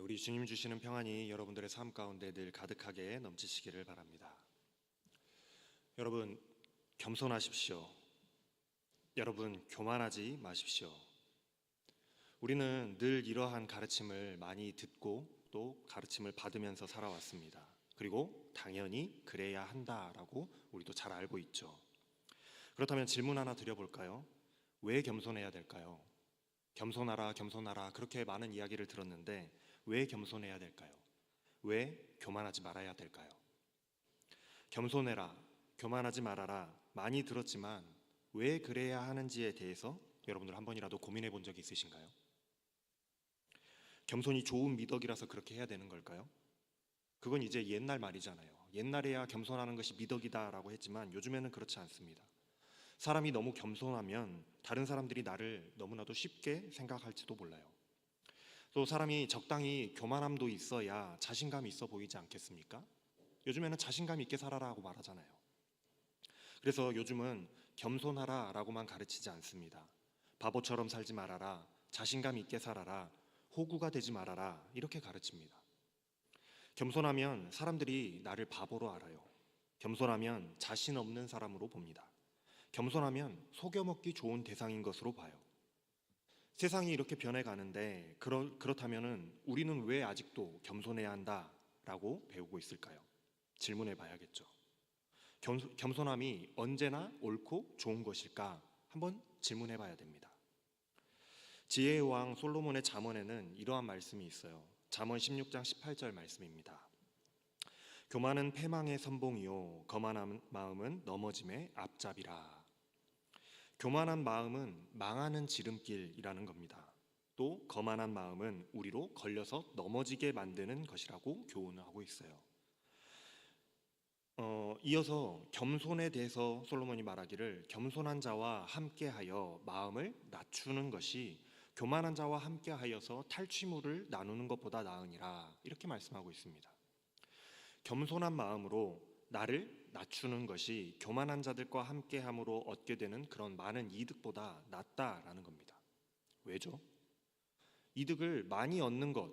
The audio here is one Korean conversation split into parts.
우리 주님 주시는 평안이 여러분들의 삶 가운데 늘 가득하게 넘치시기를 바랍니다. 여러분, 겸손하십시오. 여러분, 교만하지 마십시오. 우리는 늘 이러한 가르침을 많이 듣고 또 가르침을 받으면서 살아왔습니다. 그리고 당연히 그래야 한다라고 우리도 잘 알고 있죠. 그렇다면 질문 하나 드려볼까요? 왜 겸손해야 될까요? 겸손하라, 겸손하라 그렇게 많은 이야기를 들었는데 왜 겸손해야 될까요? 왜 교만하지 말아야 될까요? 겸손해라, 교만하지 말아라 많이 들었지만 왜 그래야 하는지에 대해서 여러분들 한 번이라도 고민해 본 적이 있으신가요? 겸손이 좋은 미덕이라서 그렇게 해야 되는 걸까요? 그건 이제 옛날 말이잖아요. 옛날에야 겸손하는 것이 미덕이다라고 했지만 요즘에는 그렇지 않습니다. 사람이 너무 겸손하면 다른 사람들이 나를 너무나도 쉽게 생각할지도 몰라요. 또 사람이 적당히 교만함도 있어야 자신감이 있어 보이지 않겠습니까? 요즘에는 자신감 있게 살아라고 말하잖아요. 그래서 요즘은 겸손하라 라고만 가르치지 않습니다. 바보처럼 살지 말아라, 자신감 있게 살아라, 호구가 되지 말아라 이렇게 가르칩니다. 겸손하면 사람들이 나를 바보로 알아요. 겸손하면 자신 없는 사람으로 봅니다. 겸손하면 속여먹기 좋은 대상인 것으로 봐요. 세상이 이렇게 변해가는데 그렇다면 우리는 왜 아직도 겸손해야 한다라고 배우고 있을까요? 질문해 봐야겠죠. 겸손함이 언제나 옳고 좋은 것일까? 한번 질문해 봐야 됩니다. 지혜의 왕 솔로몬의 잠언에는 이러한 말씀이 있어요. 잠언 16장 18절 말씀입니다. 교만은 패망의 선봉이요 거만한 마음은 넘어짐의 앞잡이라. 교만한 마음은 망하는 지름길이라는 겁니다. 또 거만한 마음은 우리로 걸려서 넘어지게 만드는 것이라고 교훈하고 있어요. 이어서 겸손에 대해서 솔로몬이 말하기를 겸손한 자와 함께하여 마음을 낮추는 것이 교만한 자와 함께하여서 탈취물을 나누는 것보다 나으니라 이렇게 말씀하고 있습니다. 겸손한 마음으로 나를 낮추는 것이 교만한 자들과 함께함으로 얻게 되는 그런 많은 이득보다 낫다라는 겁니다. 왜죠? 이득을 많이 얻는 것,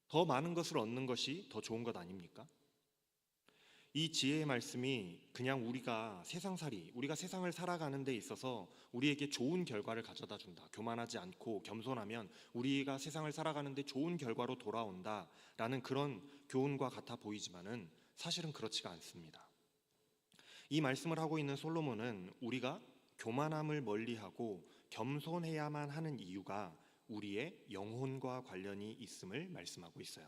더 많은 것을 얻는 것이 더 좋은 것 아닙니까? 이 지혜의 말씀이 그냥 우리가 세상을 살아가는 데 있어서 우리에게 좋은 결과를 가져다 준다. 교만하지 않고 겸손하면 우리가 세상을 살아가는 데 좋은 결과로 돌아온다라는 그런 교훈과 같아 보이지만은 사실은 그렇지가 않습니다. 이 말씀을 하고 있는 솔로몬은 우리가 교만함을 멀리하고 겸손해야만 하는 이유가 우리의 영혼과 관련이 있음을 말씀하고 있어요.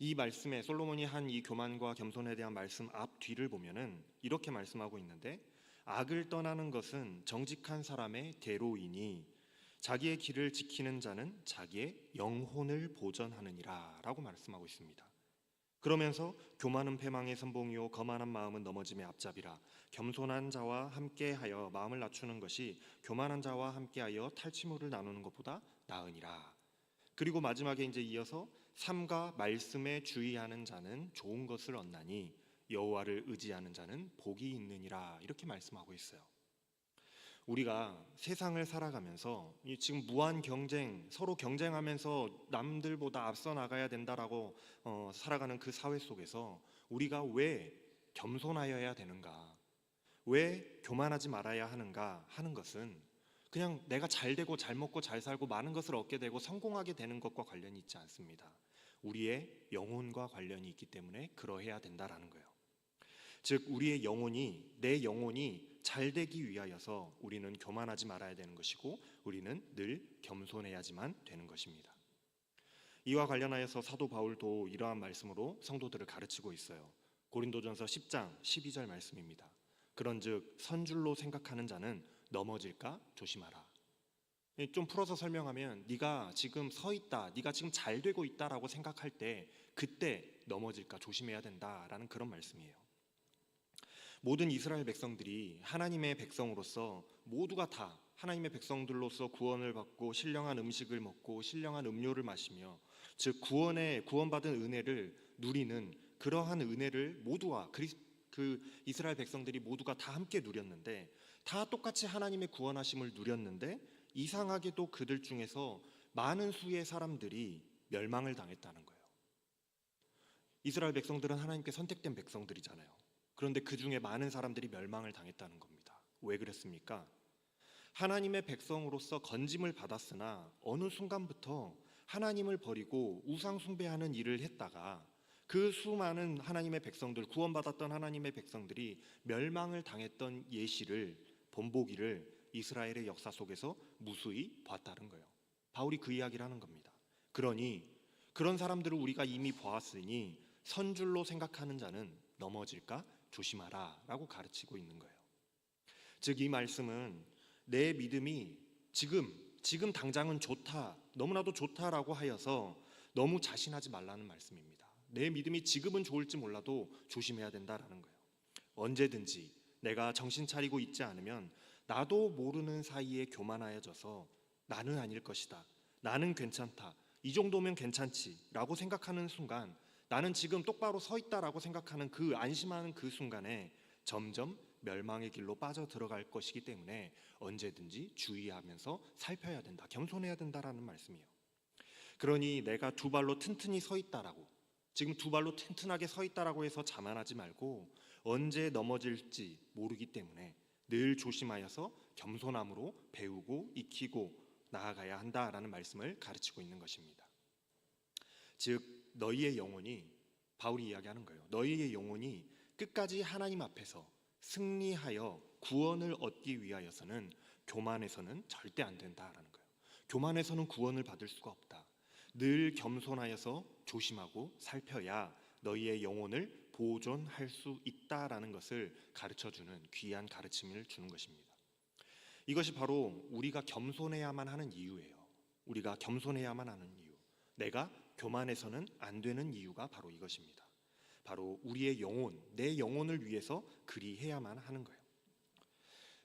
이 말씀에 솔로몬이 한 이 교만과 겸손에 대한 말씀 앞 뒤를 보면은 이렇게 말씀하고 있는데 악을 떠나는 것은 정직한 사람의 대로이니 자기의 길을 지키는 자는 자기의 영혼을 보전하느니라 라고 말씀하고 있습니다. 그러면서 교만은 패망의 선봉이요 거만한 마음은 넘어짐의 앞잡이라. 겸손한 자와 함께하여 마음을 낮추는 것이 교만한 자와 함께하여 탈취물을 나누는 것보다 나으니라. 그리고 마지막에 이제 이어서 삶과 말씀에 주의하는 자는 좋은 것을 얻나니 여호와를 의지하는 자는 복이 있느니라 이렇게 말씀하고 있어요. 우리가 세상을 살아가면서 지금 무한 경쟁, 서로 경쟁하면서 남들보다 앞서 나가야 된다라고 살아가는 그 사회 속에서 우리가 왜 겸손하여야 되는가, 왜 교만하지 말아야 하는가 하는 것은 그냥 내가 잘 되고 잘 먹고 잘 살고 많은 것을 얻게 되고 성공하게 되는 것과 관련이 있지 않습니다. 우리의 영혼과 관련이 있기 때문에 그러해야 된다라는 거예요. 즉 우리의 영혼이, 내 영혼이 잘 되기 위하여서 우리는 교만하지 말아야 되는 것이고 우리는 늘 겸손해야지만 되는 것입니다. 이와 관련하여서 사도 바울도 이러한 말씀으로 성도들을 가르치고 있어요. 고린도전서 10장 12절 말씀입니다. 그런즉 선줄로 생각하는 자는 넘어질까 조심하라. 좀 풀어서 설명하면 네가 지금 서 있다, 네가 지금 잘 되고 있다라고 생각할 때 그때 넘어질까 조심해야 된다라는 그런 말씀이에요. 모든 이스라엘 백성들이 하나님의 백성으로서 모두가 다 하나님의 백성들로서 구원을 받고 신령한 음식을 먹고 신령한 음료를 마시며 즉 구원받은 은혜를 누리는 그러한 은혜를 모두가 그 이스라엘 백성들이 모두가 다 함께 누렸는데 다 똑같이 하나님의 구원하심을 누렸는데 이상하게도 그들 중에서 많은 수의 사람들이 멸망을 당했다는 거예요. 이스라엘 백성들은 하나님께 선택된 백성들이잖아요. 그런데 그 중에 많은 사람들이 멸망을 당했다는 겁니다. 왜 그랬습니까? 하나님의 백성으로서 건짐을 받았으나 어느 순간부터 하나님을 버리고 우상 숭배하는 일을 했다가 그 수많은 하나님의 백성들, 구원받았던 하나님의 백성들이 멸망을 당했던 예시를, 본보기를 이스라엘의 역사 속에서 무수히 봤다는 거예요. 바울이 그 이야기를 하는 겁니다. 그러니 그런 사람들을 우리가 이미 보았으니 선줄로 생각하는 자는 넘어질까 조심하라 라고 가르치고 있는 거예요. 즉 이 말씀은 내 믿음이 지금 당장은 좋다, 너무나도 좋다라고 하여서 너무 자신하지 말라는 말씀입니다. 내 믿음이 지금은 좋을지 몰라도 조심해야 된다라는 거예요. 언제든지 내가 정신 차리고 있지 않으면 나도 모르는 사이에 교만하여져서 나는 아닐 것이다, 나는 괜찮다, 이 정도면 괜찮지 라고 생각하는 순간, 나는 지금 똑바로 서 있다라고 생각하는 그 안심하는 그 순간에 점점 멸망의 길로 빠져 들어갈 것이기 때문에 언제든지 주의하면서 살펴야 된다, 겸손해야 된다라는 말씀이에요. 그러니 내가 두 발로 튼튼히 서 있다라고, 지금 두 발로 튼튼하게 서 있다라고 해서 자만하지 말고 언제 넘어질지 모르기 때문에 늘 조심하여서 겸손함으로 배우고 익히고 나아가야 한다라는 말씀을 가르치고 있는 것입니다. 즉 너희의 영혼이, 바울이 이야기하는 거예요. 너희의 영혼이 끝까지 하나님 앞에서 승리하여 구원을 얻기 위하여서는 교만해서는 절대 안 된다라는 거예요. 교만해서는 구원을 받을 수가 없다. 늘 겸손하여서 조심하고 살펴야 너희의 영혼을 보존할 수 있다라는 것을 가르쳐주는 귀한 가르침을 주는 것입니다. 이것이 바로 우리가 겸손해야만 하는 이유예요. 우리가 겸손해야만 하는 이유, 내가 교만해서는 안 되는 이유가 바로 이것입니다. 바로 우리의 영혼, 내 영혼을 위해서 그리 해야만 하는 거예요.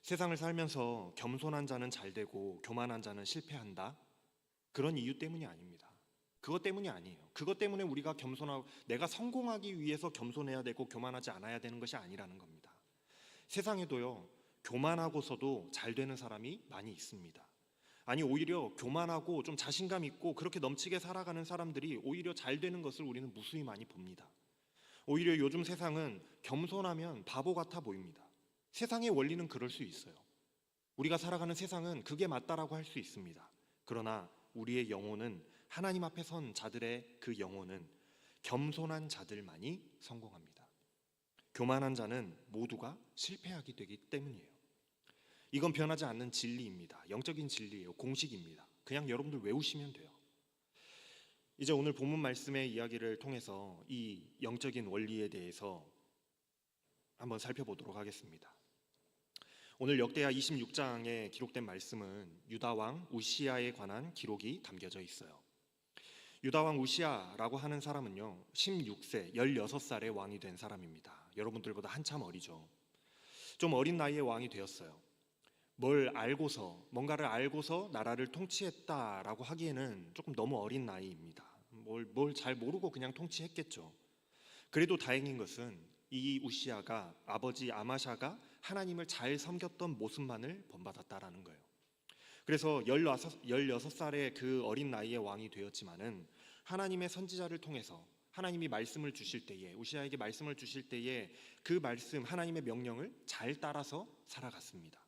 세상을 살면서 겸손한 자는 잘 되고 교만한 자는 실패한다, 그런 이유 때문이 아닙니다. 그것 때문이 아니에요. 그것 때문에 우리가 겸손하고 내가 성공하기 위해서 겸손해야 되고 교만하지 않아야 되는 것이 아니라는 겁니다. 세상에도요, 교만하고서도 잘 되는 사람이 많이 있습니다. 아니 오히려 교만하고 좀 자신감 있고 그렇게 넘치게 살아가는 사람들이 오히려 잘 되는 것을 우리는 무수히 많이 봅니다. 오히려 요즘 세상은 겸손하면 바보 같아 보입니다. 세상의 원리는 그럴 수 있어요. 우리가 살아가는 세상은 그게 맞다라고 할 수 있습니다. 그러나 우리의 영혼은, 하나님 앞에 선 자들의 그 영혼은 겸손한 자들만이 성공합니다. 교만한 자는 모두가 실패하게 되기 때문이에요. 이건 변하지 않는 진리입니다. 영적인 진리예요. 공식입니다. 그냥 여러분들 외우시면 돼요. 이제 오늘 본문 말씀의 이야기를 통해서 이 영적인 원리에 대해서 한번 살펴보도록 하겠습니다. 오늘 역대하 26장에 기록된 말씀은 유다 왕 우시아에 관한 기록이 담겨져 있어요. 유다 왕 우시아라고 하는 사람은요, 16세, 16살의 왕이 된 사람입니다. 여러분들보다 한참 어리죠. 좀 어린 나이에 왕이 되었어요. 뭔가를 알고서 나라를 통치했다라고 하기에는 조금 너무 어린 나이입니다. 뭘 잘 모르고 그냥 통치했겠죠. 그래도 다행인 것은 이 우시아가, 아버지 아마샤가 하나님을 잘 섬겼던 모습만을 본받았다라는 거예요. 그래서 16살의 그 어린 나이에 왕이 되었지만은 하나님의 선지자를 통해서 하나님이 말씀을 주실 때에, 우시아에게 말씀을 주실 때에 그 말씀, 하나님의 명령을 잘 따라서 살아갔습니다.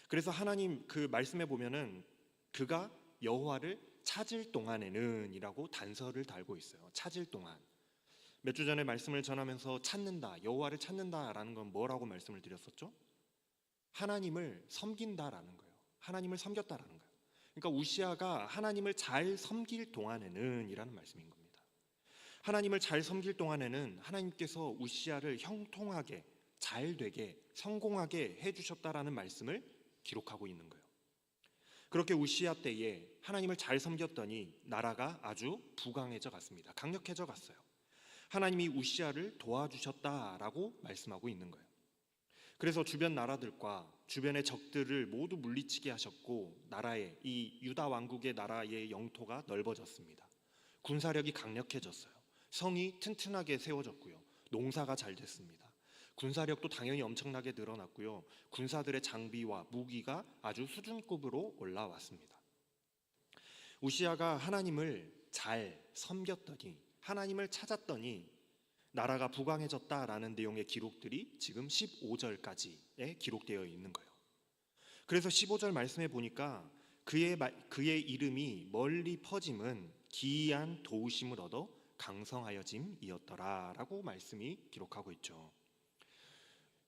그래서 하나님 그 말씀에 보면은 그가 여호와를 찾을 동안에는 이라고 단서를 달고 있어요. 찾을 동안. 몇 주 전에 말씀을 전하면서 찾는다, 여호와를 찾는다라는 건 뭐라고 말씀을 드렸었죠? 하나님을 섬긴다라는 거예요. 하나님을 섬겼다라는 거예요. 그러니까 우시아가 하나님을 잘 섬길 동안에는 이라는 말씀인 겁니다. 하나님을 잘 섬길 동안에는 하나님께서 우시아를 형통하게, 잘 되게, 성공하게 해주셨다라는 말씀을 기록하고 있는 거예요. 그렇게 우시아 때에 하나님을 잘 섬겼더니 나라가 아주 부강해져 갔습니다. 강력해져 갔어요. 하나님이 우시아를 도와주셨다라고 말씀하고 있는 거예요. 그래서 주변 나라들과 주변의 적들을 모두 물리치게 하셨고, 나라의, 이 유다 왕국의 나라의 영토가 넓어졌습니다. 군사력이 강력해졌어요. 성이 튼튼하게 세워졌고요. 농사가 잘 됐습니다. 군사력도 당연히 엄청나게 늘어났고요. 군사들의 장비와 무기가 아주 수준급으로 올라왔습니다. 우시아가 하나님을 잘 섬겼더니 하나님을 찾았더니 나라가 부강해졌다라는 내용의 기록들이 지금 15절까지에 기록되어 있는 거예요. 그래서 15절 말씀에 보니까 그의 이름이 멀리 퍼짐은 기이한 도우심을 얻어 강성하여짐이었더라라고 말씀이 기록하고 있죠.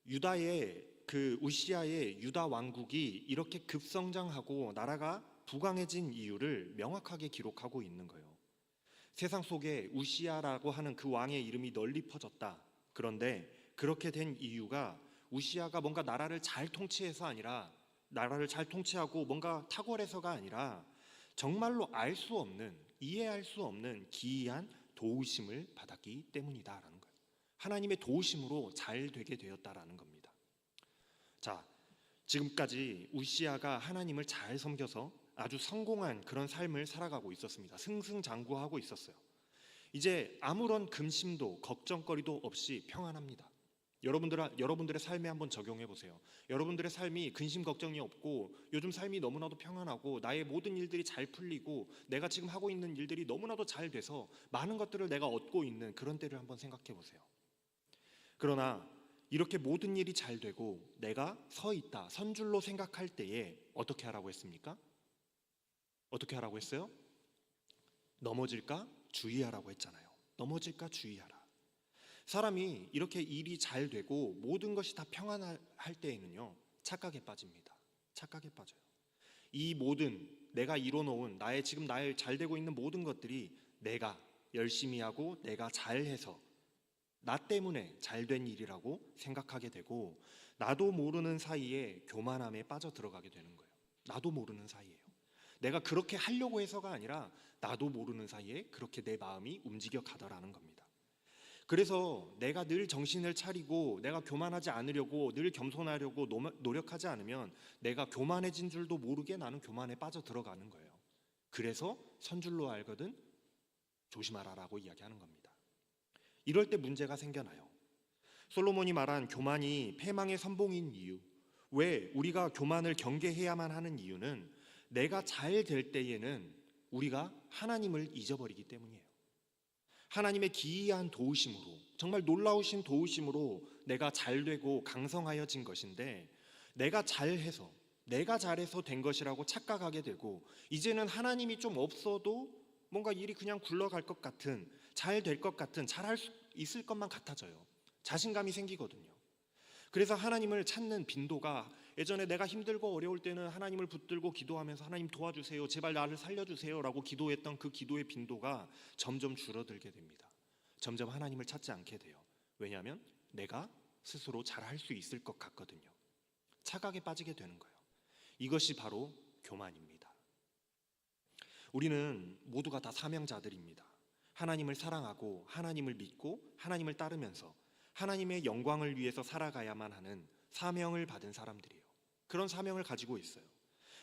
유다의 우시아의 유다 왕국이 이렇게 급성장하고 나라가 부강해진 이유를 명확하게 기록하고 있는 거예요. 세상 속에 우시아라고 하는 그 왕의 이름이 널리 퍼졌다. 그런데 그렇게 된 이유가 우시아가 뭔가 나라를 잘 통치해서 아니라, 나라를 잘 통치하고 뭔가 탁월해서가 아니라 정말로 알 수 없는, 이해할 수 없는 기이한 도우심을 받았기 때문이다라는 거예요. 하나님의 도우심으로 잘 되게 되었다라는 겁니다. 자, 지금까지 우시아가 하나님을 잘 섬겨서 아주 성공한 그런 삶을 살아가고 있었습니다. 승승장구하고 있었어요. 이제 아무런 근심도 걱정거리도 없이 평안합니다. 여러분들의 삶에 한번 적용해 보세요. 여러분들의 삶이 근심 걱정이 없고 요즘 삶이 너무나도 평안하고 나의 모든 일들이 잘 풀리고 내가 지금 하고 있는 일들이 너무나도 잘 돼서 많은 것들을 내가 얻고 있는 그런 때를 한번 생각해 보세요. 그러나 이렇게 모든 일이 잘 되고 내가 서 있다, 선줄로 생각할 때에 어떻게 하라고 했습니까? 어떻게 하라고 했어요? 넘어질까 주의하라고 했잖아요. 넘어질까 주의하라. 사람이 이렇게 일이 잘 되고 모든 것이 다 평안할 때에는요, 착각에 빠집니다. 착각에 빠져요. 이 모든 내가 이뤄놓은 지금 나의 잘 되고 있는 모든 것들이 내가 열심히 하고 내가 잘해서 나 때문에 잘된 일이라고 생각하게 되고 나도 모르는 사이에 교만함에 빠져 들어가게 되는 거예요. 나도 모르는 사이에요. 내가 그렇게 하려고 해서가 아니라 나도 모르는 사이에 그렇게 내 마음이 움직여 가더라는 겁니다. 그래서 내가 늘 정신을 차리고 내가 교만하지 않으려고 늘 겸손하려고 노력하지 않으면 내가 교만해진 줄도 모르게 나는 교만에 빠져 들어가는 거예요. 그래서 선줄로 알거든 조심하라라고 이야기하는 겁니다. 이럴 때 문제가 생겨나요. 솔로몬이 말한 교만이 패망의 선봉인 이유, 왜 우리가 교만을 경계해야만 하는 이유는 내가 잘 될 때에는 우리가 하나님을 잊어버리기 때문이에요. 하나님의 기이한 도우심으로, 정말 놀라우신 도우심으로 내가 잘되고 강성하여진 것인데 내가 잘해서 된 것이라고 착각하게 되고 이제는 하나님이 좀 없어도 뭔가 일이 그냥 굴러갈 것 같은, 잘 될 것 같은, 잘할 수 있을 것만 같아져요. 자신감이 생기거든요. 그래서 하나님을 찾는 빈도가 예전에 내가 힘들고 어려울 때는 하나님을 붙들고 기도하면서 하나님 도와주세요, 제발 나를 살려주세요 라고 기도했던 그 기도의 빈도가 점점 줄어들게 됩니다. 점점 하나님을 찾지 않게 돼요. 왜냐하면 내가 스스로 잘할 수 있을 것 같거든요. 착각에 빠지게 되는 거예요. 이것이 바로 교만입니다. 우리는 모두가 다 사명자들입니다. 하나님을 사랑하고 하나님을 믿고 하나님을 따르면서 하나님의 영광을 위해서 살아가야만 하는 사명을 받은 사람들이에요. 그런 사명을 가지고 있어요.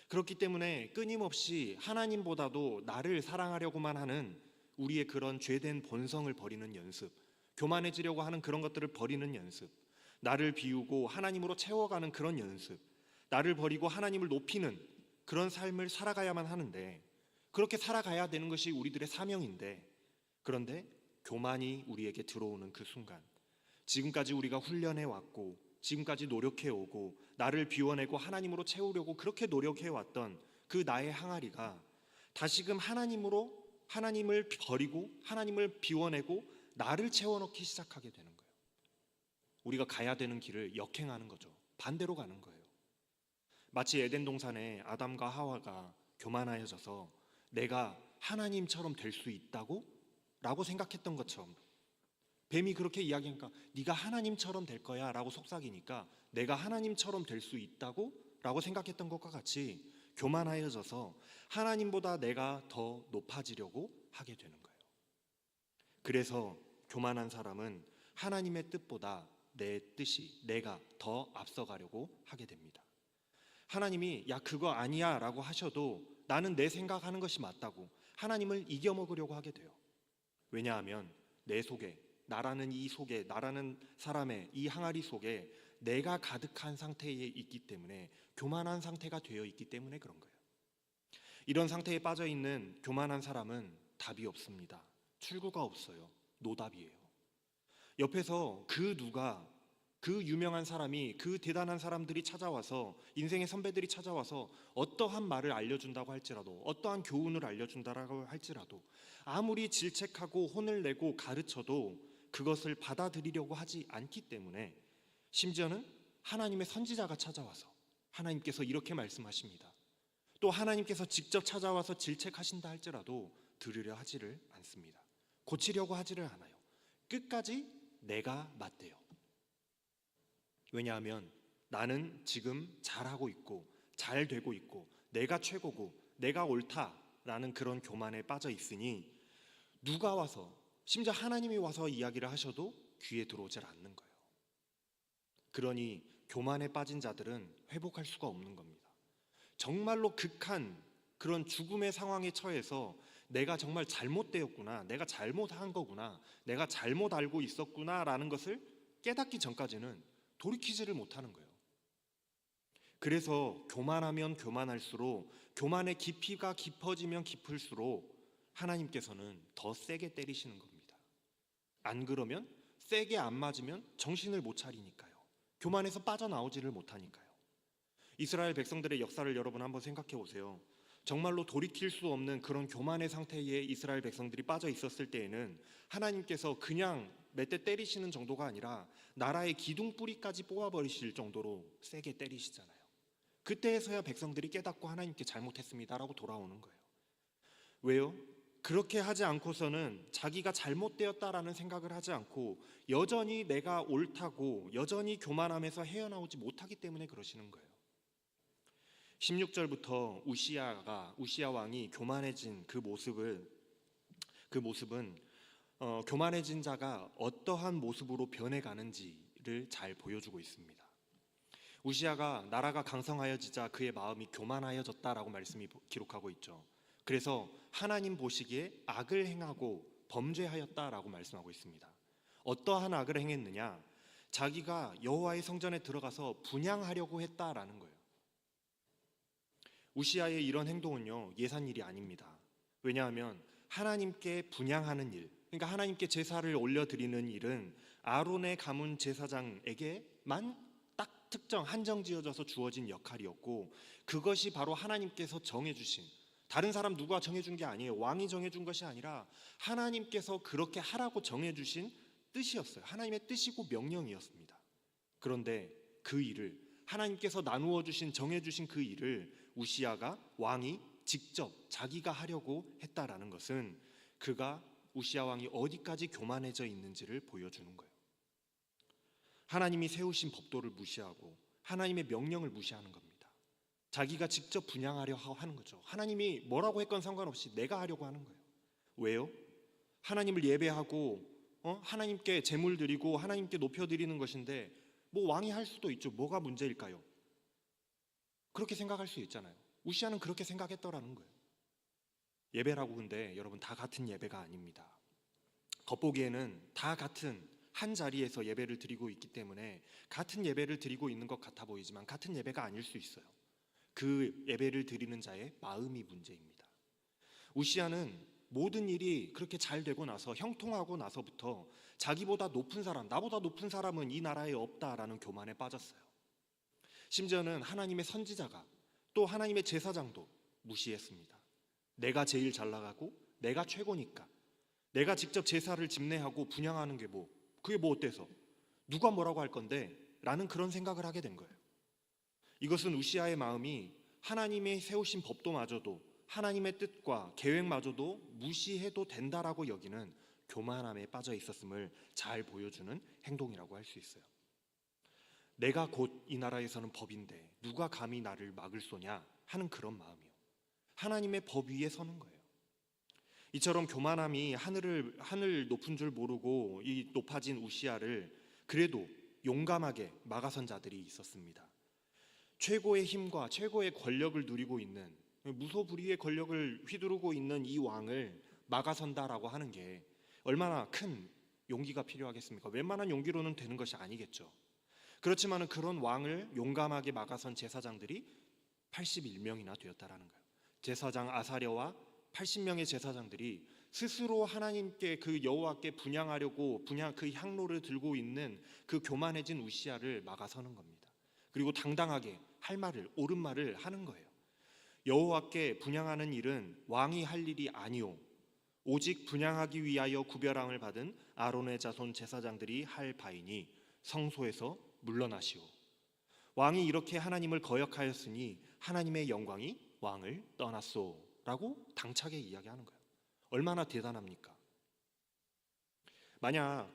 그렇기 때문에 끊임없이 하나님보다도 나를 사랑하려고만 하는 우리의 그런 죄된 본성을 버리는 연습, 교만해지려고 하는 그런 것들을 버리는 연습, 나를 비우고 하나님으로 채워가는 그런 연습, 나를 버리고 하나님을 높이는 그런 삶을 살아가야만 하는데, 그렇게 살아가야 되는 것이 우리들의 사명인데, 그런데 교만이 우리에게 들어오는 그 순간, 지금까지 우리가 훈련해 왔고 지금까지 노력해 오고 나를 비워내고 하나님으로 채우려고 그렇게 노력해 왔던 그 나의 항아리가 다시금 하나님을 버리고 하나님을 비워내고 나를 채워넣기 시작하게 되는 거예요. 우리가 가야 되는 길을 역행하는 거죠. 반대로 가는 거예요. 마치 에덴 동산에 아담과 하와가 교만하여져서 내가 하나님처럼 될 수 있다고? 라고 생각했던 것처럼, 뱀이 그렇게 이야기하니까 네가 하나님처럼 될 거야 라고 속삭이니까 내가 하나님처럼 될 수 있다고? 라고 생각했던 것과 같이 교만하여져서 하나님보다 내가 더 높아지려고 하게 되는 거예요. 그래서 교만한 사람은 하나님의 뜻보다 내 뜻이, 내가 더 앞서가려고 하게 됩니다. 하나님이 야 그거 아니야 라고 하셔도 나는 내 생각하는 것이 맞다고 하나님을 이겨먹으려고 하게 돼요. 왜냐하면 내 속에, 나라는 사람의 이 항아리 속에 내가 가득한 상태에 있기 때문에, 교만한 상태가 되어 있기 때문에 그런 거예요. 이런 상태에 빠져 있는 교만한 사람은 답이 없습니다. 출구가 없어요. 노답이에요. 옆에서 그 유명한 사람이, 그 대단한 사람들이 찾아와서, 인생의 선배들이 찾아와서 어떠한 말을 알려준다고 할지라도, 어떠한 교훈을 알려준다고 할지라도, 아무리 질책하고 혼을 내고 가르쳐도 그것을 받아들이려고 하지 않기 때문에, 심지어는 하나님의 선지자가 찾아와서 하나님께서 이렇게 말씀하십니다. 또 하나님께서 직접 찾아와서 질책하신다 할지라도 들으려 하지를 않습니다. 고치려고 하지를 않아요. 끝까지 내가 맞대요. 왜냐하면 나는 지금 잘하고 있고 잘 되고 있고 내가 최고고 내가 옳다라는 그런 교만에 빠져 있으니, 누가 와서, 심지어 하나님이 와서 이야기를 하셔도 귀에 들어오질 않는 거예요. 그러니 교만에 빠진 자들은 회복할 수가 없는 겁니다. 정말로 극한 그런 죽음의 상황에 처해서 내가 정말 잘못되었구나, 내가 잘못한 거구나, 내가 잘못 알고 있었구나 라는 것을 깨닫기 전까지는 돌이키지를 못하는 거예요. 그래서 교만하면 교만할수록, 교만의 깊이가 깊어지면 깊을수록 하나님께서는 더 세게 때리시는 겁니다. 안 그러면, 세게 안 맞으면 정신을 못 차리니까요. 교만에서 빠져나오지를 못하니까요. 이스라엘 백성들의 역사를 여러분 한번 생각해 보세요. 정말로 돌이킬 수 없는 그런 교만의 상태에 이스라엘 백성들이 빠져 있었을 때에는 하나님께서 그냥 몇 대 때리시는 정도가 아니라 나라의 기둥뿌리까지 뽑아버리실 정도로 세게 때리시잖아요. 그때에서야 백성들이 깨닫고 하나님께 잘못했습니다라고 돌아오는 거예요. 왜요? 그렇게 하지 않고서는 자기가 잘못되었다라는 생각을 하지 않고 여전히 내가 옳다고 여전히 교만함에서 헤어나오지 못하기 때문에 그러시는 거예요. 16절부터 우시야 왕이 교만해진 그 모습은 교만해진 자가 어떠한 모습으로 변해가는지를 잘 보여주고 있습니다. 우시야가 나라가 강성하여지자 그의 마음이 교만하여졌다라고 말씀이 기록하고 있죠. 그래서 하나님 보시기에 악을 행하고 범죄하였다라고 말씀하고 있습니다. 어떠한 악을 행했느냐? 자기가 여호와의 성전에 들어가서 분향하려고 했다라는 거예요. 우시야의 이런 행동은요, 예산 일이 아닙니다. 왜냐하면 하나님께 분향하는 일, 그러니까 하나님께 제사를 올려드리는 일은 아론의 가문 제사장에게만 딱 특정 한정지어져서 주어진 역할이었고, 그것이 바로 하나님께서 정해주신, 다른 사람 누가 정해준 게 아니에요. 왕이 정해준 것이 아니라 하나님께서 그렇게 하라고 정해주신 뜻이었어요. 하나님의 뜻이고 명령이었습니다. 그런데 그 일을, 하나님께서 나누어 주신, 정해주신 그 일을 우시야가, 왕이 직접 자기가 하려고 했다라는 것은 우시야 왕이 어디까지 교만해져 있는지를 보여주는 거예요. 하나님이 세우신 법도를 무시하고 하나님의 명령을 무시하는 겁니다. 자기가 직접 분향하려 하는 거죠. 하나님이 뭐라고 했건 상관없이 내가 하려고 하는 거예요. 왜요? 하나님을 예배하고 하나님께 제물 드리고 하나님께 높여드리는 것인데 뭐 왕이 할 수도 있죠. 뭐가 문제일까요? 그렇게 생각할 수 있잖아요. 우시야는 그렇게 생각했더라는 거예요. 예배라고 근데 여러분 다 같은 예배가 아닙니다. 겉보기에는 다 같은 한 자리에서 예배를 드리고 있기 때문에 같은 예배를 드리고 있는 것 같아 보이지만 같은 예배가 아닐 수 있어요. 그 예배를 드리는 자의 마음이 문제입니다. 우시야는 모든 일이 그렇게 잘 되고 나서, 형통하고 나서부터 자기보다 높은 사람, 나보다 높은 사람은 이 나라에 없다라는 교만에 빠졌어요. 심지어는 하나님의 선지자가, 또 하나님의 제사장도 무시했습니다. 내가 제일 잘 나가고 내가 최고니까, 내가 직접 제사를 집례하고 분향하는 게 그게 뭐 어때서, 누가 뭐라고 할 건데 라는 그런 생각을 하게 된 거예요. 이것은 우시야의 마음이 하나님의 세우신 법도마저도, 하나님의 뜻과 계획마저도 무시해도 된다라고 여기는 교만함에 빠져 있었음을 잘 보여주는 행동이라고 할 수 있어요. 내가 곧 이 나라에서는 법인데 누가 감히 나를 막을 쏘냐 하는 그런 마음이요. 하나님의 법 위에 서는 거예요. 이처럼 교만함이 하늘 높은 줄 모르고 이 높아진 우시야를 그래도 용감하게 막아선 자들이 있었습니다. 최고의 힘과 최고의 권력을 누리고 있는, 무소불위의 권력을 휘두르고 있는 이 왕을 막아선다라고 하는 게 얼마나 큰 용기가 필요하겠습니까? 웬만한 용기로는 되는 것이 아니겠죠. 그렇지만 그런 왕을 용감하게 막아선 제사장들이 81명이나 되었다라는 거예요. 제사장 아사랴와 80명의 제사장들이 스스로 하나님께 그 여호와께 분향하려고 그 향로를 들고 있는 그 교만해진 우시야를 막아서는 겁니다. 그리고 당당하게 할 말을 옳은 말을 하는 거예요. 여호와께 분향하는 일은 왕이 할 일이 아니오 오직 분향하기 위하여 구별함을 받은 아론의 자손 제사장들이 할 바이니 성소에서 물러나시오. 왕이 이렇게 하나님을 거역하였으니 하나님의 영광이 왕을 떠났소 라고 당차게 이야기하는 거예요. 얼마나 대단합니까? 만약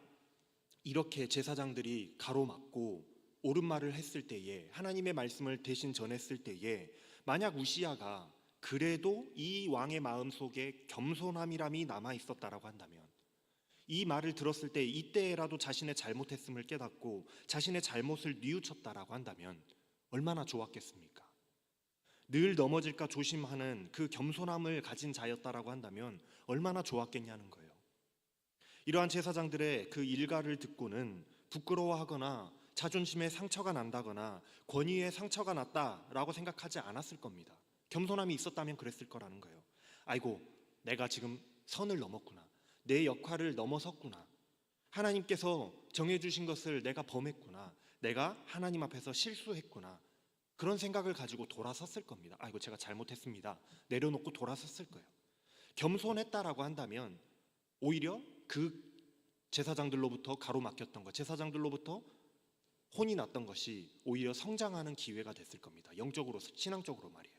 이렇게 제사장들이 가로막고 옳은 말을 했을 때에, 하나님의 말씀을 대신 전했을 때에 만약 우시야가 그래도 이 왕의 마음속에 겸손함이람이 남아 있었다라고 한다면, 이 말을 들었을 때 이때라도 자신의 잘못했음을 깨닫고 자신의 잘못을 뉘우쳤다라고 한다면 얼마나 좋았겠습니까? 늘 넘어질까 조심하는 그 겸손함을 가진 자였다라고 한다면 얼마나 좋았겠냐는 거예요. 이러한 제사장들의 그 일가를 듣고는 부끄러워하거나 자존심에 상처가 난다거나 권위에 상처가 났다라고 생각하지 않았을 겁니다. 겸손함이 있었다면 그랬을 거라는 거예요. 아이고, 내가 지금 선을 넘었구나. 내 역할을 넘어섰구나. 하나님께서 정해주신 것을 내가 범했구나. 내가 하나님 앞에서 실수했구나. 그런 생각을 가지고 돌아섰을 겁니다. 아이고, 제가 잘못했습니다. 내려놓고 돌아섰을 거예요. 겸손했다라고 한다면 오히려 그 제사장들로부터 가로막혔던 것, 제사장들로부터 혼이 났던 것이 오히려 성장하는 기회가 됐을 겁니다. 영적으로, 신앙적으로 말이에요.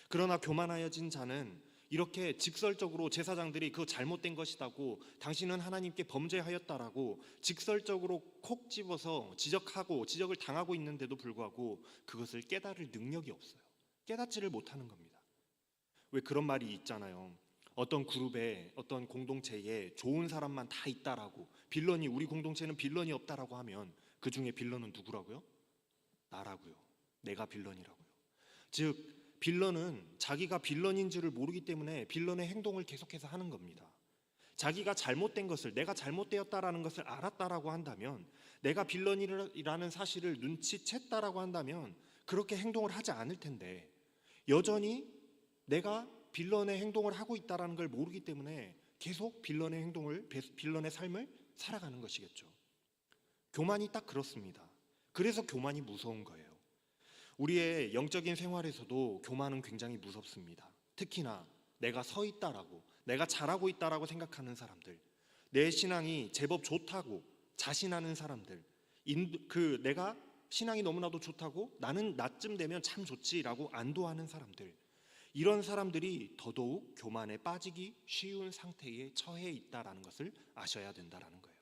그러나 교만하여진 자는 이렇게 직설적으로 제사장들이 그 잘못된 것이라고, 당신은 하나님께 범죄하였다라고 직설적으로 콕 집어서 지적을 당하고 있는데도 불구하고 그것을 깨달을 능력이 없어요. 깨닫지를 못하는 겁니다. 왜 그런 말이 있잖아요. 어떤 그룹에, 어떤 공동체에 좋은 사람만 다 있다라고, 빌런이, 우리 공동체는 빌런이 없다라고 하면 그 중에 빌런은 누구라고요? 나라고요. 내가 빌런이라고요. 즉 빌런은 자기가 빌런인 줄을 모르기 때문에 빌런의 행동을 계속해서 하는 겁니다. 자기가 잘못된 것을, 내가 잘못되었다라는 것을 알았다라고 한다면, 내가 빌런이라는 사실을 눈치챘다라고 한다면 그렇게 행동을 하지 않을 텐데, 여전히 내가 빌런의 행동을 하고 있다라는 걸 모르기 때문에 계속 빌런의 삶을 살아가는 것이겠죠. 교만이 딱 그렇습니다. 그래서 교만이 무서운 거예요. 우리의 영적인 생활에서도 교만은 굉장히 무섭습니다. 특히나 내가 서 있다라고, 내가 잘하고 있다라고 생각하는 사람들, 내 신앙이 제법 좋다고 자신하는 사람들, 내가 신앙이 너무나도 좋다고 나는 나쯤 되면 참 좋지라고 안도하는 사람들, 이런 사람들이 더더욱 교만에 빠지기 쉬운 상태에 처해 있다라는 것을 아셔야 된다라는 거예요.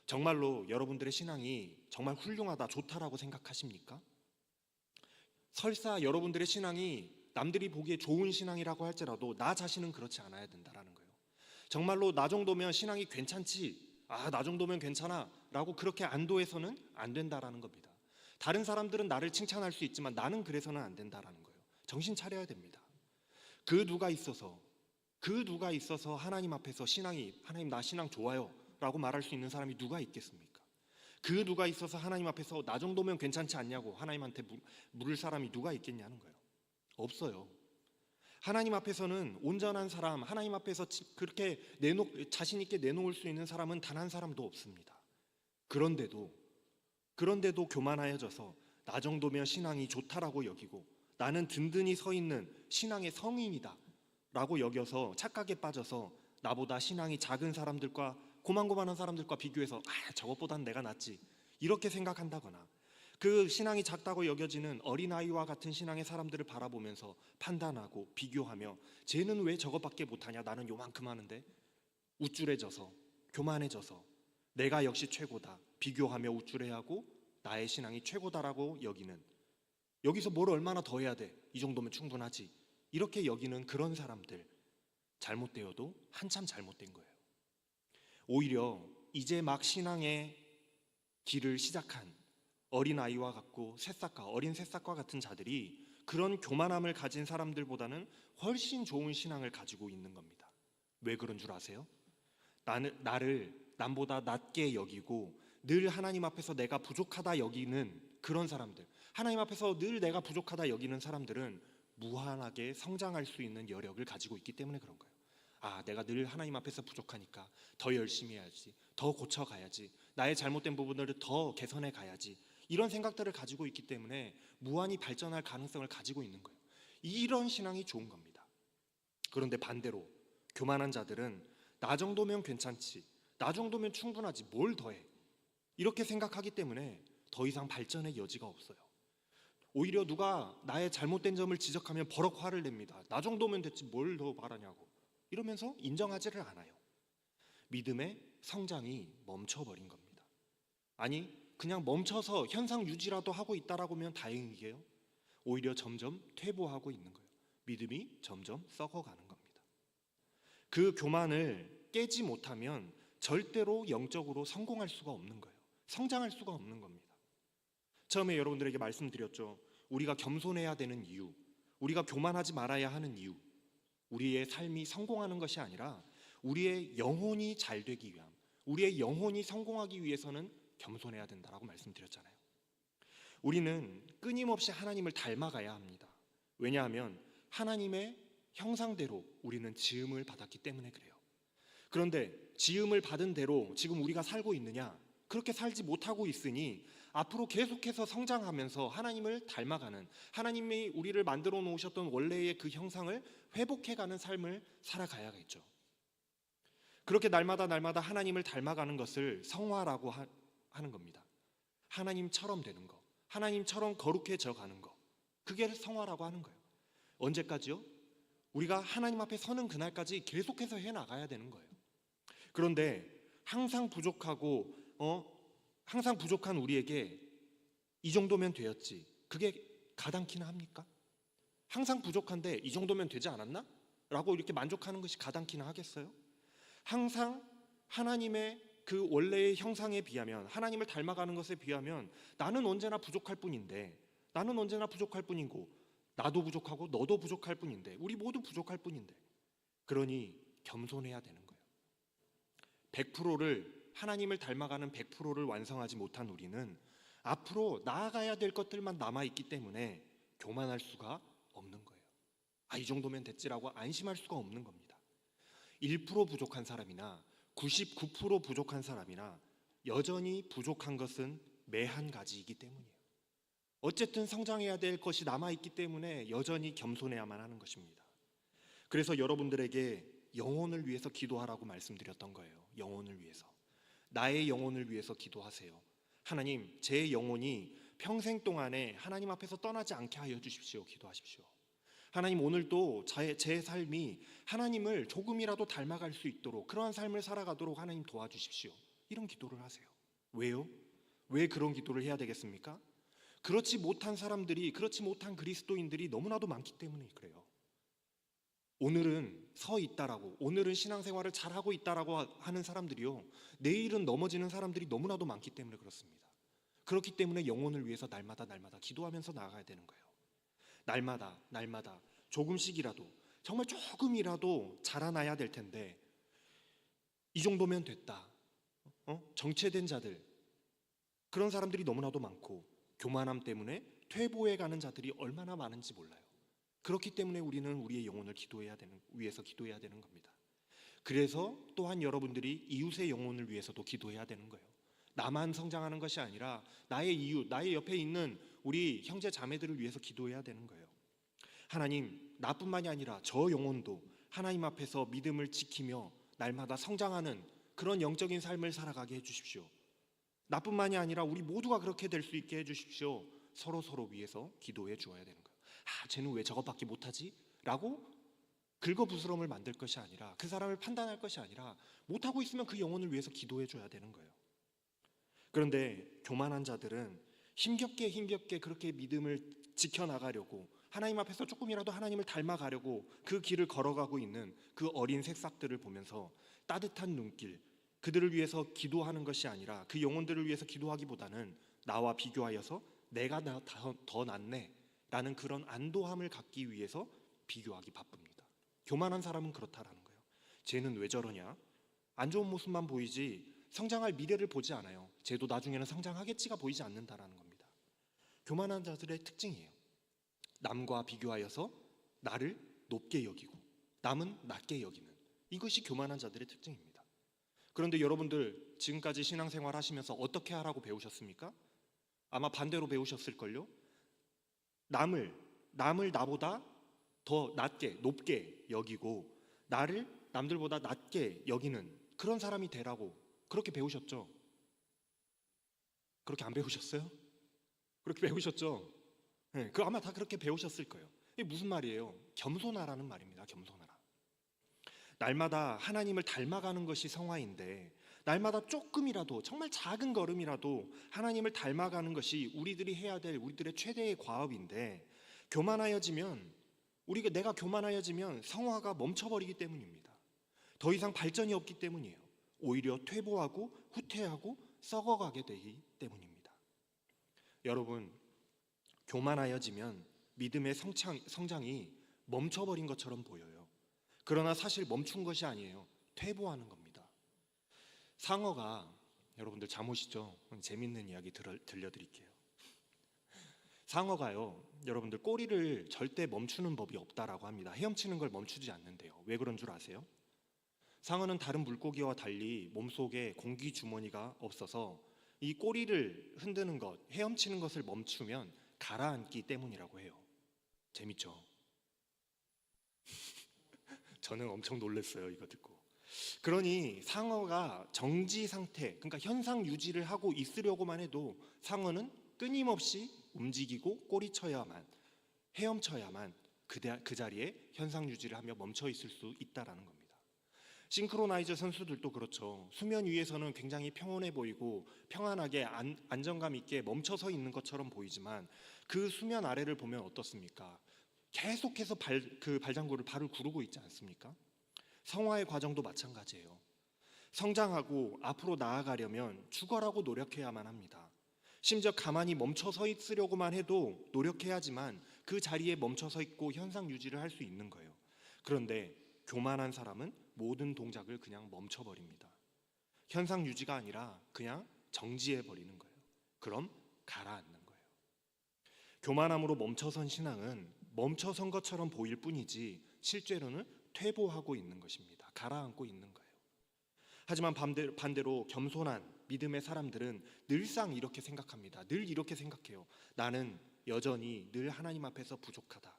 정말로 여러분들의 신앙이 정말 훌륭하다, 좋다라고 생각하십니까? 설사 여러분들의 신앙이 남들이 보기에 좋은 신앙이라고 할지라도 나 자신은 그렇지 않아야 된다라는 거예요. 정말로 나 정도면 신앙이 괜찮지, 나 정도면 괜찮아 라고 그렇게 안도해서는 안 된다라는 겁니다. 다른 사람들은 나를 칭찬할 수 있지만 나는 그래서는 안 된다라는 거예요. 정신 차려야 됩니다. 그 누가 있어서 하나님 앞에서 하나님 나 신앙 좋아요 라고 말할 수 있는 사람이 누가 있겠습니까? 그 누가 있어서 하나님 앞에서 나 정도면 괜찮지 않냐고 하나님한테 물을 사람이 누가 있겠냐는 거예요. 없어요. 하나님 앞에서는 온전한 사람, 하나님 앞에서 그렇게 자신 있게 내놓을 수 있는 사람은 단 한 사람도 없습니다. 그런데도 교만하여져서 나 정도면 신앙이 좋다라고 여기고, 나는 든든히 서 있는 신앙의 성인이다 라고 여겨서 착각에 빠져서 나보다 신앙이 작은 사람들과 고만고만한 사람들과 비교해서 저것보단 내가 낫지 이렇게 생각한다거나, 그 신앙이 작다고 여겨지는 어린아이와 같은 신앙의 사람들을 바라보면서 판단하고 비교하며 쟤는 왜 저것밖에 못하냐, 나는 요만큼 하는데, 우쭐해져서 교만해져서 내가 역시 최고다 비교하며 우쭐해하고 나의 신앙이 최고다라고 여기는, 여기서 뭘 얼마나 더 해야 돼, 이 정도면 충분하지 이렇게 여기는 그런 사람들, 잘못되어도 한참 잘못된 거예요. 오히려 이제 막 신앙의 길을 시작한 어린아이와 같고 어린 새싹과 같은 자들이 그런 교만함을 가진 사람들보다는 훨씬 좋은 신앙을 가지고 있는 겁니다. 왜 그런 줄 아세요? 나를 남보다 낮게 여기고 늘 하나님 앞에서 내가 부족하다 여기는 그런 사람들, 하나님 앞에서 늘 내가 부족하다 여기는 사람들은 무한하게 성장할 수 있는 여력을 가지고 있기 때문에 그런 거예요. 아, 내가 늘 하나님 앞에서 부족하니까 더 열심히 해야지, 더 고쳐가야지, 나의 잘못된 부분들을 더 개선해 가야지, 이런 생각들을 가지고 있기 때문에 무한히 발전할 가능성을 가지고 있는 거예요. 이런 신앙이 좋은 겁니다. 그런데 반대로 교만한 자들은 나 정도면 괜찮지, 나 정도면 충분하지, 뭘 더해, 이렇게 생각하기 때문에 더 이상 발전의 여지가 없어요. 오히려 누가 나의 잘못된 점을 지적하면 버럭 화를 냅니다. 나 정도면 됐지 뭘 더 바라냐고, 이러면서 인정하지를 않아요. 믿음의 성장이 멈춰버린 겁니다. 아니, 그냥 멈춰서 현상 유지라도 하고 있다라고 하면 다행이게요. 오히려 점점 퇴보하고 있는 거예요. 믿음이 점점 썩어가는 겁니다. 그 교만을 깨지 못하면 절대로 영적으로 성공할 수가 없는 거예요. 성장할 수가 없는 겁니다. 처음에 여러분들에게 말씀드렸죠. 우리가 겸손해야 되는 이유, 우리가 교만하지 말아야 하는 이유, 우리의 삶이 성공하는 것이 아니라 우리의 영혼이 잘 되기 위함, 우리의 영혼이 성공하기 위해서는 겸손해야 된다라고 말씀드렸잖아요. 우리는 끊임없이 하나님을 닮아가야 합니다. 왜냐하면 하나님의 형상대로 우리는 지음을 받았기 때문에 그래요. 그런데 지음을 받은 대로 지금 우리가 살고 있느냐? 그렇게 살지 못하고 있으니 앞으로 계속해서 성장하면서 하나님을 닮아가는, 하나님이 우리를 만들어 놓으셨던 원래의 그 형상을 회복해가는 삶을 살아가야겠죠. 그렇게 날마다 하나님을 닮아가는 것을 성화라고 하는 겁니다. 하나님처럼 되는 거, 하나님처럼 거룩해져 가는 거, 그게 성화라고 하는 거예요. 언제까지요? 우리가 하나님 앞에 서는 그날까지 계속해서 해나가야 되는 거예요. 그런데 항상 부족한 우리에게 이 정도면 되었지, 그게 가당키나 합니까? 항상 부족한데 이 정도면 되지 않았나? 라고 이렇게 만족하는 것이 가당키나 하겠어요? 항상 하나님의 그 원래의 형상에 비하면, 하나님을 닮아가는 것에 비하면 나는 언제나 부족할 뿐인데, 나는 언제나 부족할 뿐이고, 나도 부족하고 너도 부족할 뿐인데, 우리 모두 부족할 뿐인데, 그러니 겸손해야 되는 거예요. 100%를, 하나님을 닮아가는 100%를 완성하지 못한 우리는 앞으로 나아가야 될 것들만 남아있기 때문에 교만할 수가 없는 거예요. 아, 이 정도면 됐지라고 안심할 수가 없는 겁니다. 1% 부족한 사람이나 99% 부족한 사람이나 여전히 부족한 것은 매 한 가지이기 때문이에요. 어쨌든 성장해야 될 것이 남아있기 때문에 여전히 겸손해야만 하는 것입니다. 그래서 여러분들에게 영혼을 위해서 기도하라고 말씀드렸던 거예요. 영혼을 위해서, 나의 영혼을 위해서 기도하세요. 하나님, 제 영혼이 평생 동안에 하나님 앞에서 떠나지 않게 하여 주십시오. 기도하십시오. 하나님, 오늘도 제 삶이 하나님을 조금이라도 닮아갈 수 있도록, 그러한 삶을 살아가도록 하나님 도와주십시오. 이런 기도를 하세요. 왜요? 왜 그런 기도를 해야 되겠습니까? 그렇지 못한 사람들이, 그렇지 못한 그리스도인들이 너무나도 많기 때문에 그래요. 오늘은 서 있다라고, 오늘은 신앙생활을 잘하고 있다라고 하는 사람들이요, 내일은 넘어지는 사람들이 너무나도 많기 때문에 그렇습니다. 그렇기 때문에 영혼을 위해서 날마다 기도하면서 나아가야 되는 거예요. 날마다 조금씩이라도, 정말 조금이라도 자라나야 될 텐데, 이 정도면 됐다, 정체된 자들, 그런 사람들이 너무나도 많고, 교만함 때문에 퇴보해가는 자들이 얼마나 많은지 몰라요. 그렇기 때문에 우리는 우리의 영혼을 위해서 기도해야 되는 겁니다. 그래서 또한 여러분들이 이웃의 영혼을 위해서도 기도해야 되는 거예요. 나만 성장하는 것이 아니라 나의 이웃, 나의 옆에 있는 우리 형제 자매들을 위해서 기도해야 되는 거예요. 하나님, 나뿐만이 아니라 저 영혼도 하나님 앞에서 믿음을 지키며 날마다 성장하는 그런 영적인 삶을 살아가게 해주십시오. 나뿐만이 아니라 우리 모두가 그렇게 될 수 있게 해주십시오. 서로 위해서 기도해 주어야 되는 거예요. 아, 쟤는 왜 저것밖에 못하지? 라고 긁어부스럼을 만들 것이 아니라, 그 사람을 판단할 것이 아니라, 못하고 있으면 그 영혼을 위해서 기도해 줘야 되는 거예요. 그런데 교만한 자들은 힘겹게 그렇게 믿음을 지켜나가려고, 하나님 앞에서 조금이라도 하나님을 닮아가려고 그 길을 걸어가고 있는 그 어린 새싹들을 보면서 따뜻한 눈길, 그들을 위해서 기도하는 것이 아니라, 그 영혼들을 위해서 기도하기보다는 나와 비교하여서 내가 더 낫네 라는 그런 안도함을 갖기 위해서 비교하기 바쁩니다. 교만한 사람은 그렇다라는 거예요. 쟤는 왜 저러냐? 안 좋은 모습만 보이지 성장할 미래를 보지 않아요. 쟤도 나중에는 성장하겠지가 보이지 않는다라는 겁니다. 교만한 자들의 특징이에요. 남과 비교하여서 나를 높게 여기고 남은 낮게 여기는, 이것이 교만한 자들의 특징입니다. 그런데 여러분들 지금까지 신앙생활 하시면서 어떻게 하라고 배우셨습니까? 아마 반대로 배우셨을걸요? 남을 나보다 더 낮게, 높게 여기고 나를 남들보다 낮게 여기는 그런 사람이 되라고 그렇게 배우셨죠? 그렇게 안 배우셨어요? 그렇게 배우셨죠? 네, 그 아마 다 그렇게 배우셨을 거예요. 이게 무슨 말이에요? 겸손하라는 말입니다. 겸손하라. 날마다 하나님을 닮아가는 것이 성화인데, 날마다 조금이라도, 정말 작은 걸음이라도 하나님을 닮아가는 것이 우리들이 해야 될 우리들의 최대의 과업인데, 내가 교만하여지면 성화가 멈춰버리기 때문입니다. 더 이상 발전이 없기 때문이에요. 오히려 퇴보하고 후퇴하고 썩어가게 되기 때문입니다. 여러분, 교만하여지면 믿음의 성장이 멈춰버린 것처럼 보여요. 그러나 사실 멈춘 것이 아니에요. 퇴보하는 겁니다. 상어가, 여러분들 잠오시죠? 재밌는 이야기 들려드릴게요. 상어가요, 여러분들 꼬리를 절대 멈추는 법이 없다라고 합니다. 헤엄치는 걸 멈추지 않는데요. 왜 그런 줄 아세요? 상어는 다른 물고기와 달리 몸속에 공기 주머니가 없어서 이 꼬리를 흔드는 것, 헤엄치는 것을 멈추면 가라앉기 때문이라고 해요. 재밌죠? 저는 엄청 놀랐어요, 이거 듣고. 그러니 상어가 정지 상태, 그러니까 현상 유지를 하고 있으려고만 해도 상어는 끊임없이 움직이고 꼬리쳐야만, 헤엄쳐야만 그 자리에 현상 유지를 하며 멈춰 있을 수 있다라는 겁니다. 싱크로나이저 선수들도 그렇죠. 수면 위에서는 굉장히 평온해 보이고 평안하게 안정감 있게 멈춰서 있는 것처럼 보이지만 그 수면 아래를 보면 어떻습니까? 계속해서 발을 구르고 있지 않습니까? 성화의 과정도 마찬가지예요. 성장하고 앞으로 나아가려면 죽어라고 노력해야만 합니다. 심지어 가만히 멈춰서 있으려고만 해도 노력해야지만 그 자리에 멈춰서 있고 현상 유지를 할 수 있는 거예요. 그런데 교만한 사람은 모든 동작을 그냥 멈춰버립니다. 현상 유지가 아니라 그냥 정지해버리는 거예요. 그럼 가라앉는 거예요. 교만함으로 멈춰선 신앙은 멈춰선 것처럼 보일 뿐이지 실제로는 퇴보하고 있는 것입니다. 가라앉고 있는 거예요. 하지만 반대로 겸손한 믿음의 사람들은 늘상 이렇게 생각합니다. 늘 이렇게 생각해요. 나는 여전히 늘 하나님 앞에서 부족하다.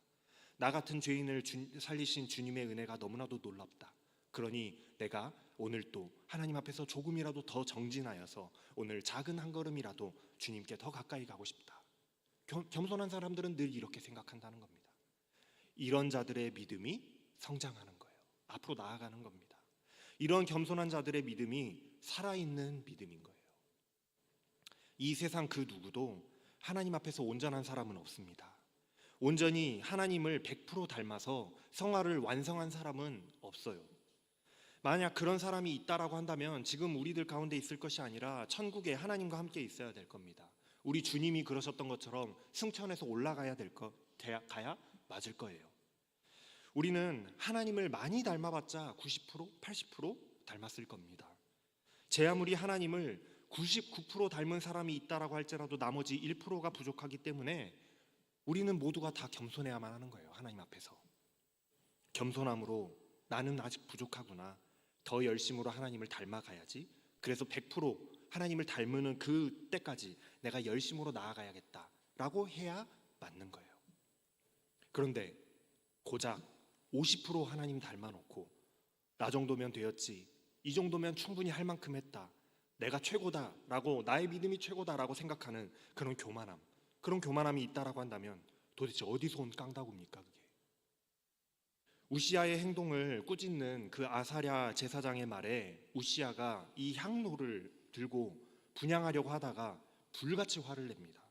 나 같은 죄인을 살리신 주님의 은혜가 너무나도 놀랍다. 그러니 내가 오늘 또 하나님 앞에서 조금이라도 더 정진하여서 오늘 작은 한 걸음이라도 주님께 더 가까이 가고 싶다. 겸손한 사람들은 늘 이렇게 생각한다는 겁니다. 이런 자들의 믿음이 성장하는 거예요. 앞으로 나아가는 겁니다. 이런 겸손한 자들의 믿음이 살아있는 믿음인 거예요. 이 세상 그 누구도 하나님 앞에서 온전한 사람은 없습니다. 온전히 하나님을 100% 닮아서 성화를 완성한 사람은 없어요. 만약 그런 사람이 있다라고 한다면 지금 우리들 가운데 있을 것이 아니라 천국에 하나님과 함께 있어야 될 겁니다. 우리 주님이 그러셨던 것처럼 승천해서 올라가야 가야 맞을 거예요. 우리는 하나님을 많이 닮아봤자 90%, 80% 닮았을 겁니다. 제 아무리 하나님을 99% 닮은 사람이 있다라고 할지라도 나머지 1%가 부족하기 때문에 우리는 모두가 다 겸손해야만 하는 거예요. 하나님 앞에서. 겸손함으로 나는 아직 부족하구나. 더 열심으로 하나님을 닮아가야지. 그래서 100% 하나님을 닮는 그 때까지 내가 열심으로 나아가야겠다라고 해야 맞는 거예요. 그런데 고작 50% 하나님 닮아놓고 나 정도면 되었지, 이 정도면 충분히 할 만큼 했다, 내가 최고다라고, 나의 믿음이 최고다라고 생각하는 그런 교만함이 있다라고 한다면 도대체 어디서 온 깡다구입니까? 그게 우시아의 행동을 꾸짖는 그 아사랴 제사장의 말에 우시아가 이 향로를 들고 분향하려고 하다가 불같이 화를 냅니다.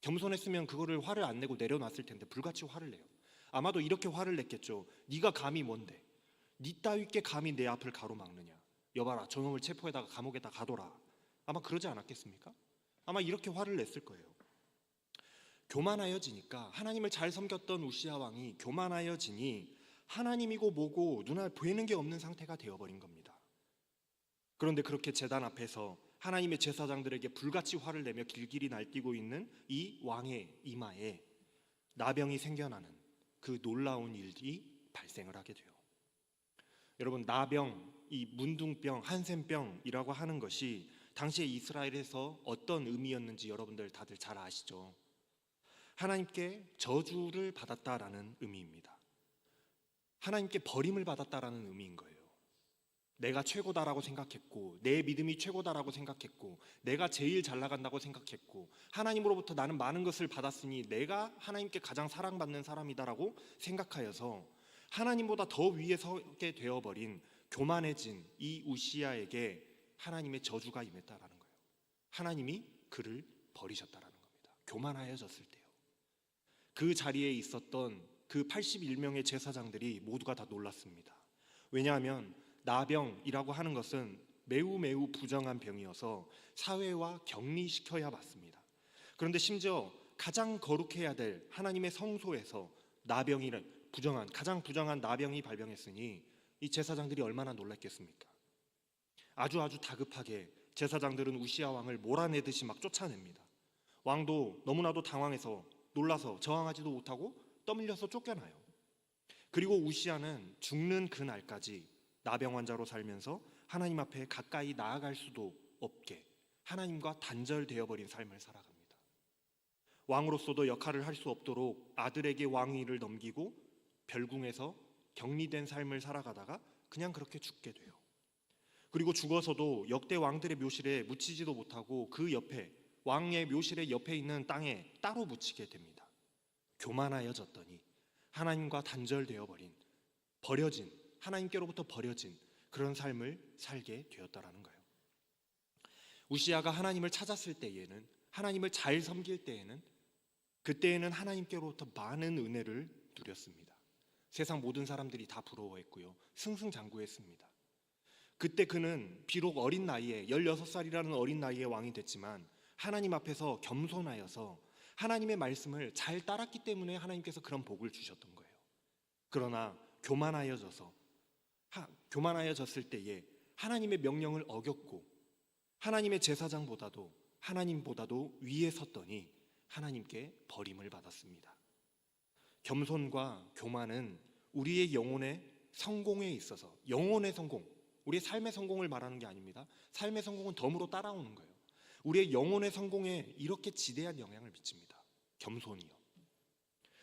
겸손했으면 그거를 화를 안 내고 내려놨을 텐데 불같이 화를 내요. 아마도 이렇게 화를 냈겠죠. 네가 감히 뭔데? 네 따위께 감히 내 앞을 가로막느냐? 여봐라, 저놈을 체포해다가 감옥에다 가둬라. 아마 그러지 않았겠습니까? 아마 이렇게 화를 냈을 거예요. 교만하여지니까, 하나님을 잘 섬겼던 우시아 왕이 교만하여지니 하나님이고 뭐고 눈에 보이는 게 없는 상태가 되어버린 겁니다. 그런데 그렇게 제단 앞에서 하나님의 제사장들에게 불같이 화를 내며 길길이 날뛰고 있는 이 왕의 이마에 나병이 생겨나는, 그 놀라운 일이 발생을 하게 돼요. 여러분, 나병, 이 문둥병, 한센병이라고 하는 것이 당시에 이스라엘에서 어떤 의미였는지 여러분들 다들 잘 아시죠? 하나님께 저주를 받았다라는 의미입니다. 하나님께 버림을 받았다라는 의미인 거예요. 내가 최고다라고 생각했고, 내 믿음이 최고다라고 생각했고, 내가 제일 잘 나간다고 생각했고, 하나님으로부터 나는 많은 것을 받았으니 내가 하나님께 가장 사랑받는 사람이다라고 생각하여서 하나님보다 더 위에 서게 되어버린 교만해진 이 우시야에게 하나님의 저주가 임했다라는 거예요. 하나님이 그를 버리셨다라는 겁니다. 교만하여졌을 때요. 그 자리에 있었던 그 81명의 제사장들이 모두가 다 놀랐습니다. 왜냐하면 나병이라고 하는 것은 매우 부정한 병이어서 사회와 격리시켜야 맞습니다. 그런데 심지어 가장 거룩해야 될 하나님의 성소에서 가장 부정한 나병이 발병했으니 이 제사장들이 얼마나 놀랐겠습니까? 아주 다급하게 제사장들은 우시야 왕을 몰아내듯이 막 쫓아냅니다. 왕도 너무나도 당황해서 놀라서 저항하지도 못하고 떠밀려서 쫓겨나요. 그리고 우시야는 죽는 그 날까지 나병 환자로 살면서 하나님 앞에 가까이 나아갈 수도 없게 하나님과 단절되어 버린 삶을 살아갑니다. 왕으로서도 역할을 할 수 없도록 아들에게 왕위를 넘기고 별궁에서 격리된 삶을 살아가다가 그냥 그렇게 죽게 돼요. 그리고 죽어서도 역대 왕들의 묘실에 묻히지도 못하고 그 옆에 왕의 묘실의 옆에 있는 땅에 따로 묻히게 됩니다. 교만하여졌더니 하나님과 단절되어 버린, 버려진, 하나님께로부터 버려진 그런 삶을 살게 되었다라는 거예요. 우시야가 하나님을 찾았을 때에는, 하나님을 잘 섬길 때에는, 그때에는 하나님께로부터 많은 은혜를 누렸습니다. 세상 모든 사람들이 다 부러워했고요, 승승장구했습니다. 그때 그는 비록 어린 나이에 16살이라는 어린 나이에 왕이 됐지만 하나님 앞에서 겸손하여서 하나님의 말씀을 잘 따랐기 때문에 하나님께서 그런 복을 주셨던 거예요. 그러나 교만하여졌을 때에 하나님의 명령을 어겼고 하나님의 제사장보다도 하나님보다도 위에 섰더니 하나님께 버림을 받았습니다. 겸손과 교만은 우리의 영혼의 성공에 있어서, 영혼의 성공, 우리의 삶의 성공을 말하는 게 아닙니다. 삶의 성공은 덤으로 따라오는 거예요. 우리의 영혼의 성공에 이렇게 지대한 영향을 미칩니다. 겸손이요.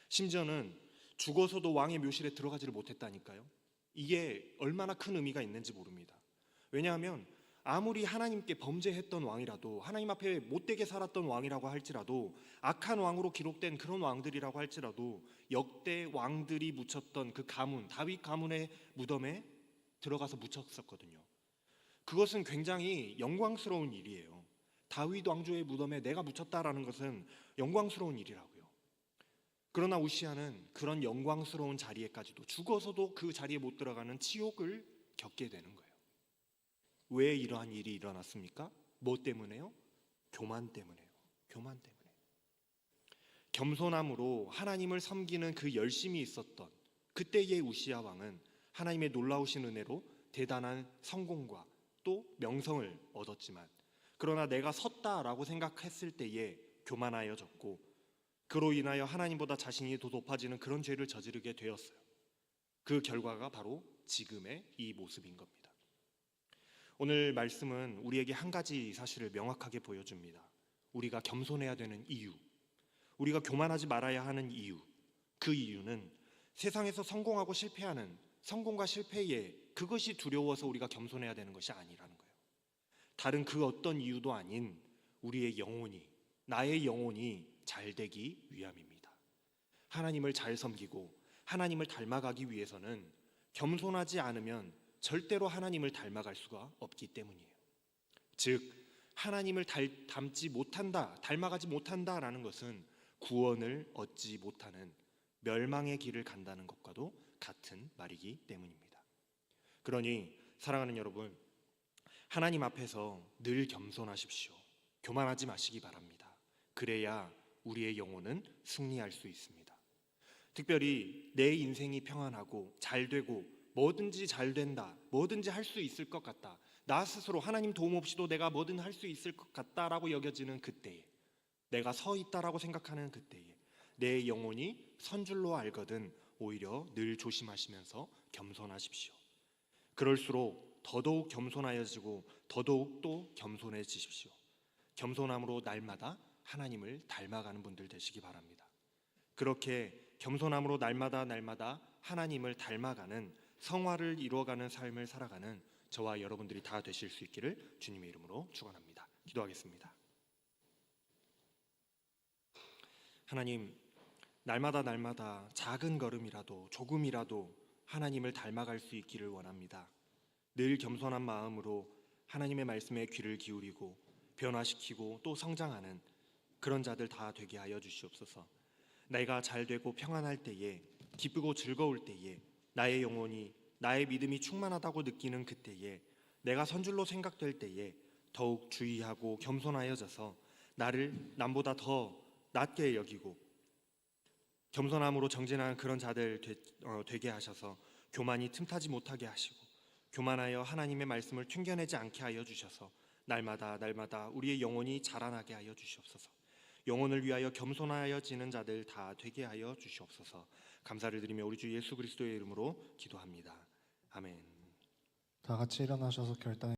심지어는 죽어서도 왕의 묘실에 들어가지를 못했다니까요. 이게 얼마나 큰 의미가 있는지 모릅니다. 왜냐하면 아무리 하나님께 범죄했던 왕이라도, 하나님 앞에 못되게 살았던 왕이라고 할지라도, 악한 왕으로 기록된 그런 왕들이라고 할지라도 역대 왕들이 묻혔던 그 가문, 다윗 가문의 무덤에 들어가서 묻혔었거든요. 그것은 굉장히 영광스러운 일이에요. 다윗 왕조의 무덤에 내가 묻혔다라는 것은 영광스러운 일이라고요. 그러나 우시야는 그런 영광스러운 자리에까지도, 죽어서도 그 자리에 못 들어가는 치욕을 겪게 되는 거예요. 왜 이러한 일이 일어났습니까? 뭐 때문에요? 교만 때문에요. 교만 때문에. 겸손함으로 하나님을 섬기는 그 열심이 있었던 그때의 우시야 왕은 하나님의 놀라우신 은혜로 대단한 성공과 또 명성을 얻었지만, 그러나 내가 섰다라고 생각했을 때에 교만하여졌고, 그로 인하여 하나님보다 자신이 더 높아지는 그런 죄를 저지르게 되었어요. 그 결과가 바로 지금의 이 모습인 겁니다. 오늘 말씀은 우리에게 한 가지 사실을 명확하게 보여줍니다. 우리가 겸손해야 되는 이유, 우리가 교만하지 말아야 하는 이유, 그 이유는 세상에서 성공하고 실패하는 성공과 실패에 그것이 두려워서 우리가 겸손해야 되는 것이 아니라는 거예요. 다른 그 어떤 이유도 아닌 우리의 영혼이, 나의 영혼이 잘 되기 위함입니다. 하나님을 잘 섬기고 하나님을 닮아가기 위해서는 겸손하지 않으면 절대로 하나님을 닮아갈 수가 없기 때문이에요. 즉 하나님을 닮지 못한다, 닮아가지 못한다라는 것은 구원을 얻지 못하는 멸망의 길을 간다는 것과도 같은 말이기 때문입니다. 그러니 사랑하는 여러분, 하나님 앞에서 늘 겸손하십시오. 교만하지 마시기 바랍니다. 그래야 우리의 영혼은 승리할 수 있습니다. 특별히 내 인생이 평안하고 잘 되고 뭐든지 잘 된다, 뭐든지 할 수 있을 것 같다, 나 스스로 하나님 도움 없이도 내가 뭐든 할 수 있을 것 같다라고 여겨지는 그때에, 내가 서 있다라고 생각하는 그때에 내 영혼이 선 줄로 알거든 오히려 늘 조심하시면서 겸손하십시오. 그럴수록 더더욱 겸손하여지고 더더욱 또 겸손해지십시오. 겸손함으로 날마다 하나님을 닮아가는 분들 되시기 바랍니다. 그렇게 겸손함으로 날마다 하나님을 닮아가는 성화를 이루어가는 삶을 살아가는 저와 여러분들이 다 되실 수 있기를 주님의 이름으로 축원합니다. 기도하겠습니다. 하나님, 날마다 작은 걸음이라도 조금이라도 하나님을 닮아갈 수 있기를 원합니다. 늘 겸손한 마음으로 하나님의 말씀에 귀를 기울이고 변화시키고 또 성장하는 그런 자들 다 되게 하여 주시옵소서. 내가 잘 되고 평안할 때에, 기쁘고 즐거울 때에, 나의 영혼이, 나의 믿음이 충만하다고 느끼는 그때에, 내가 선줄로 생각될 때에 더욱 주의하고 겸손하여져서 나를 남보다 더 낮게 여기고 겸손함으로 정진하는 그런 자들 되게 하셔서 교만이 틈타지 못하게 하시고 교만하여 하나님의 말씀을 튕겨내지 않게 하여 주셔서 날마다 우리의 영혼이 자라나게 하여 주시옵소서. 영혼을 위하여 겸손하여지는 자들 다 되게 하여 주시옵소서. 감사를 드리며 우리 주 예수 그리스도의 이름으로 기도합니다. 아멘. 다 같이 일어나셔서 결단해